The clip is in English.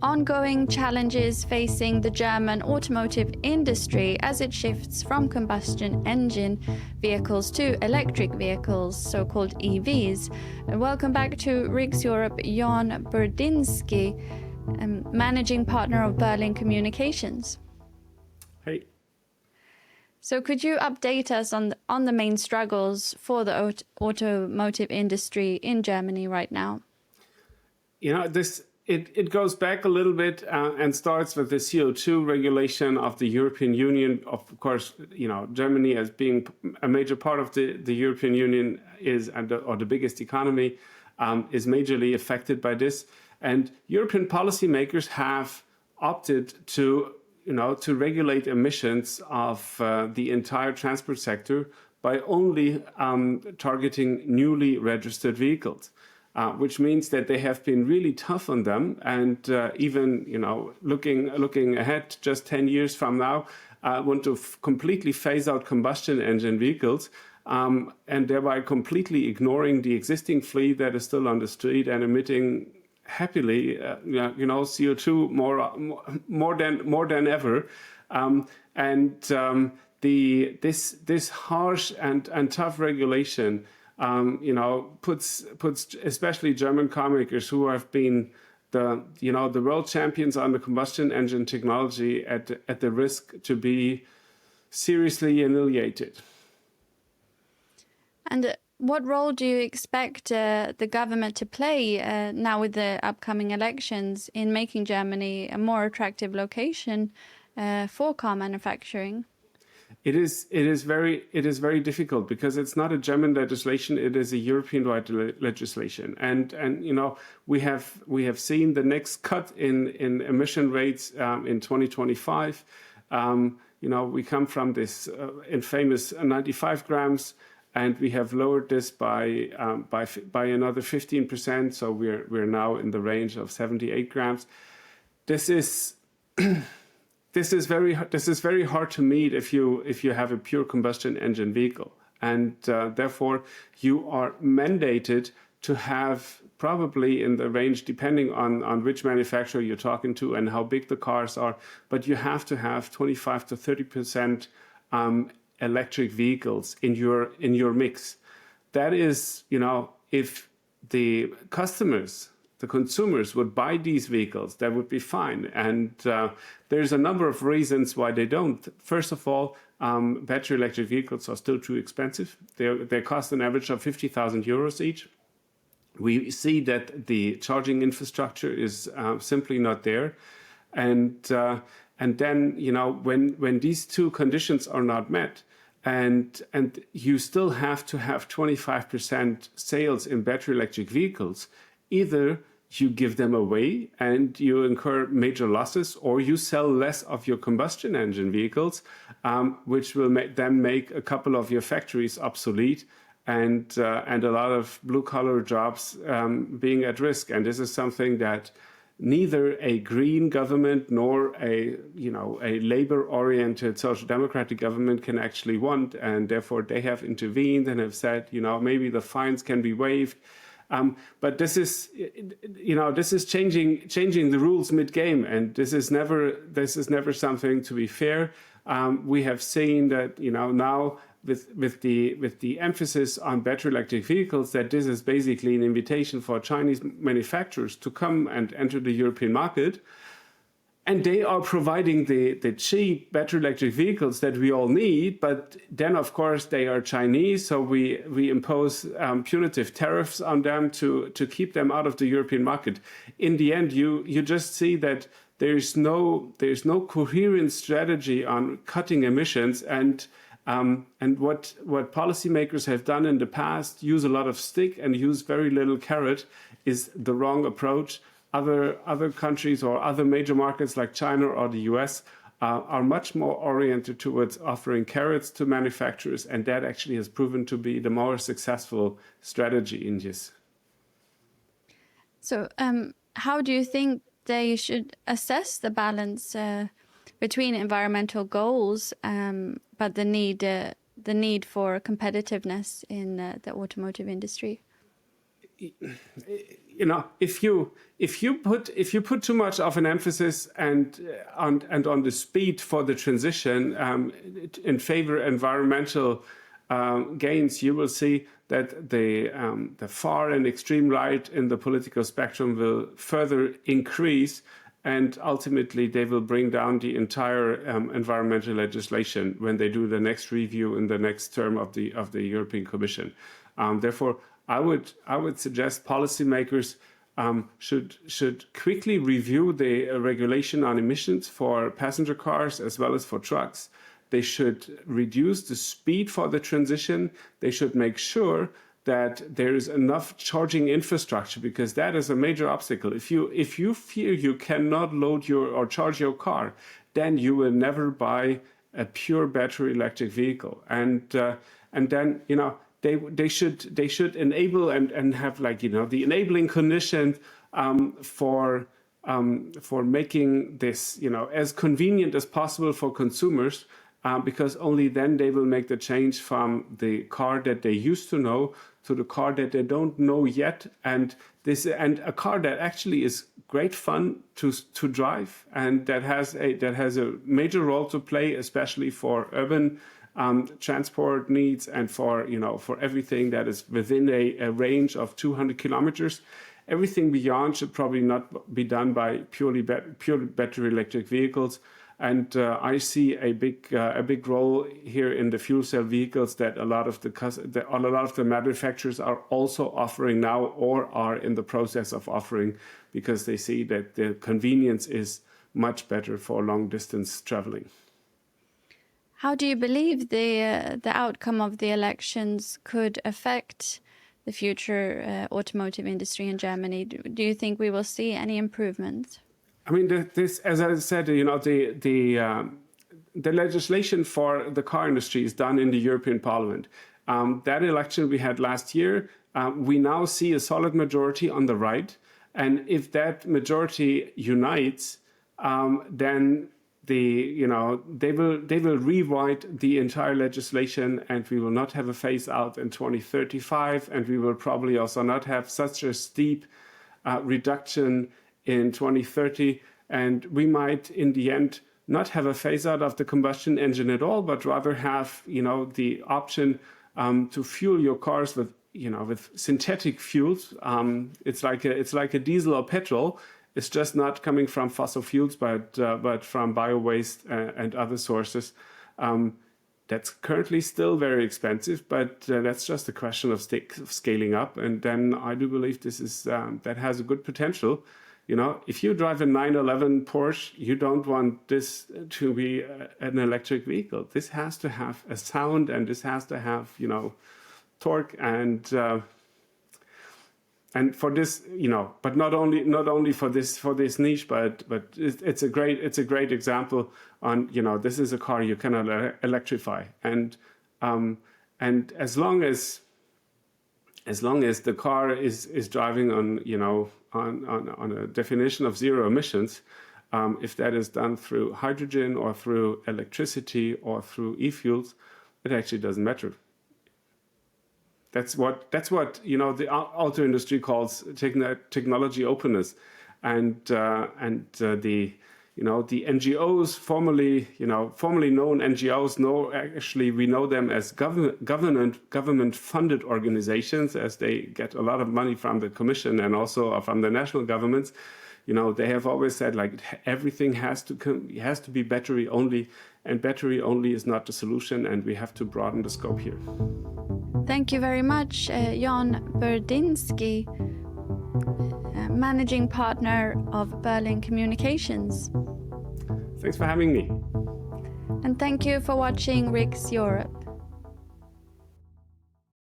ongoing challenges facing the German automotive industry as it shifts from combustion engine vehicles to electric vehicles, so-called EVs. Welcome back to Rigs Europe, Jan Burdinski, managing partner of Berlin Communications. Hey. So could you update us on the main struggles for the automotive industry in Germany right now? You know, it goes back a little bit and starts with the CO2 regulation of the European Union. Of course, you know, Germany, as being a major part of the European Union, or the biggest economy, is majorly affected by this. And European policymakers have opted to regulate emissions of the entire transport sector by only targeting newly registered vehicles. Which means that they have been really tough on them, and even looking ahead, just 10 years from now, want to completely phase out combustion engine vehicles, and thereby completely ignoring the existing fleet that is still on the street and emitting happily, CO2 more than ever, this harsh and tough regulation. Puts especially German car makers who have been the world champions on the combustion engine technology at the risk to be seriously annihilated. And what role do you expect the government to play now with the upcoming elections in making Germany a more attractive location for car manufacturing? It is very difficult because it's not a German legislation; it is a European-wide legislation, and we have seen the next cut in emission rates in 2025. We come from this infamous 95 grams, and we have lowered this by another 15%. So we're now in the range of 78 grams. This is very hard to meet if you have a pure combustion engine vehicle, and therefore you are mandated to have probably in the range, depending on which manufacturer you're talking to and how big the cars are, but you have to have 25 to 30% electric vehicles in your mix. That is, if the consumers would buy these vehicles, that would be fine. And there's a number of reasons why they don't. First of all, battery electric vehicles are still too expensive. They cost an average of 50,000 euros each. We see that the charging infrastructure is simply not there. And then, when these two conditions are not met, and you still have to have 25% sales in battery electric vehicles, either you give them away and you incur major losses, or you sell less of your combustion engine vehicles, which will then make a couple of your factories obsolete and a lot of blue-collar jobs being at risk. And this is something that neither a green government nor a labor-oriented social democratic government can actually want, and therefore they have intervened and have said, maybe the fines can be waived. But this is changing the rules mid-game, and this is never something to be fair. We have seen that now with the emphasis on battery electric vehicles, that this is basically an invitation for Chinese manufacturers to come and enter the European market. And they are providing the cheap battery electric vehicles that we all need, but then of course they are Chinese, so we impose punitive tariffs on them to keep them out of the European market. In the end, you just see that there's no coherent strategy on cutting emissions, and what policymakers have done in the past, use a lot of stick and use very little carrot, is the wrong approach. Other countries or other major markets like China or the US are much more oriented towards offering carrots to manufacturers, and that actually has proven to be the more successful strategy in this. So how do you think they should assess the balance between environmental goals but the need for competitiveness in the automotive industry? if you put too much of an emphasis and on the speed for the transition in favor environmental gains, you will see that the far and extreme right in the political spectrum will further increase, and ultimately they will bring down the entire environmental legislation when they do the next review in the next term of the European Commission. Therefore, I would suggest policymakers should quickly review the regulation on emissions for passenger cars as well as for trucks. They should reduce the speed for the transition. They should make sure that there is enough charging infrastructure, because that is a major obstacle. If you fear you cannot load or charge your car, then you will never buy a pure battery electric vehicle. And then they should enable and have the enabling conditions for making this as convenient as possible for consumers. Because only then they will make the change from the car that they used to know to the car that they don't know yet, and a car that actually is great fun to drive, and that has a major role to play, especially for urban transport needs and for everything that is within a range of 200 kilometers. Everything beyond should probably not be done by pure battery electric vehicles. And I see a big role here in the fuel cell vehicles that a lot of the manufacturers are also offering now, or are in the process of offering, because they see that the convenience is much better for long distance traveling. How do you believe the outcome of the elections could affect the future automotive industry in Germany? Do you think we will see any improvements? I mean, this, as I said, the legislation for the car industry is done in the European Parliament. That election we had last year, we now see a solid majority on the right, and if that majority unites, then they will rewrite the entire legislation, and we will not have a phase out in 2035, and we will probably also not have such a steep reduction in 2030, and we might in the end not have a phase out of the combustion engine at all, but rather have the option to fuel your cars with synthetic fuels. It's like a diesel or petrol. It's just not coming from fossil fuels, but from bio waste and other sources. That's currently still very expensive, but that's just a question of scaling up. And then I do believe this is that has a good potential. If you drive a 911 Porsche, you don't want this to be an electric vehicle. This has to have a sound, and this has to have, torque, and for this, but not only for this niche, but it's a great example on, this is a car you cannot electrify, and as long as the car is driving on a definition of zero emissions, if that is done through hydrogen or through electricity or through e-fuels, it actually doesn't matter. That's what the auto industry calls technology openness, and the NGOs, formerly known NGOs, actually we know them as government-funded organizations, as they get a lot of money from the Commission and also from the national governments. They have always said everything has to be battery only, and battery only is not the solution, and we have to broaden the scope here. Thank you very much, Jan Burdinski, managing partner of Berlin Communications. Thanks for having me. And thank you for watching RIX Europe.